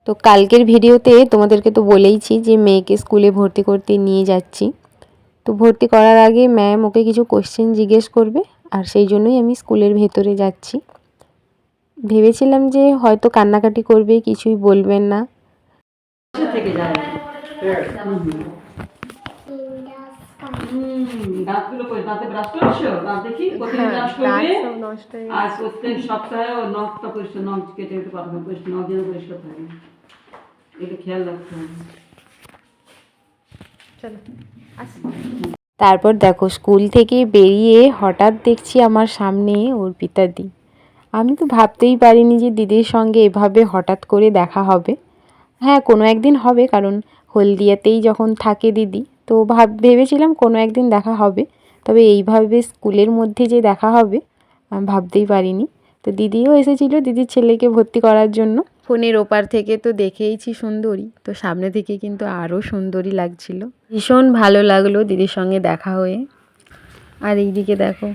তো কালকের ভিডিওতে তোমাদেরকে তো বলেইছি যে মেয়েকে স্কুলে ভর্তি করতে নিয়ে যাচ্ছি। তো ভর্তি করার আগে ম্যাম ওকে কিছু কোশ্চেন জিজ্ঞেস করবে, আর সেই জন্যই আমি স্কুলের ভেতরে যাচ্ছি। ভেবেছিলাম যে হয়তো কান্নাকাটি করবে, কিছুই বলবেন না। দাঁতগুলো কই? দাঁতে ব্রাশ করছো? দাঁত দেখি প্রতিদিন ব্রাশ করবে। আর প্রত্যেক সপ্তাহে নখটা পরিষ্কার, নখ কেটে কেটে পাতবে, পরিষ্কার নখ যেন পরিষ্কার থাকে, এটা খেয়াল রাখতে হবে। চলো তারপর দেখো স্কুল থেকে বেরিয়ে হঠাৎ দেখছি আমার সামনে অর্পিতাদি। আমি তো ভাবতেই পারিনি যে দিদির সঙ্গে এভাবে হঠাৎ করে দেখা হবে। হ্যাঁ, কোনো একদিন হবে, কারণ হলদিয়াতেই যখন থাকে দিদি, তো ভেবেছিলাম কোনো একদিন দেখা হবে। তবে এইভাবে স্কুলের মধ্যে যে দেখা হবে ভাবতেই পারিনি। তো দিদিও এসেছিল দিদির ছেলেকে ভর্তি করার জন্য। ফোনের ওপার থেকে তো দেখেইছি সুন্দরী, তো সামনে থেকে কিন্তু আরও সুন্দরী লাগছিল। ভীষণ ভালো লাগলো দিদির সঙ্গে দেখা হয়ে। আর এইদিকে দেখো,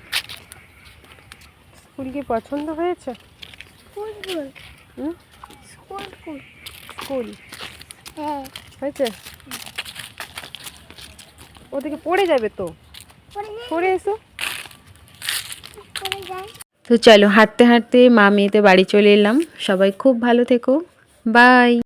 স্কুল কি পছন্দ হয়েছে? স্কুল হয়েছে? ওদিকে পড়ে যাবে তো, পড়ে এসো। তো চলো হাঁটতে হাঁটতে মা মেয়েতে বাড়ি চলে এলাম। সবাই খুব ভালো থেকো, বাই।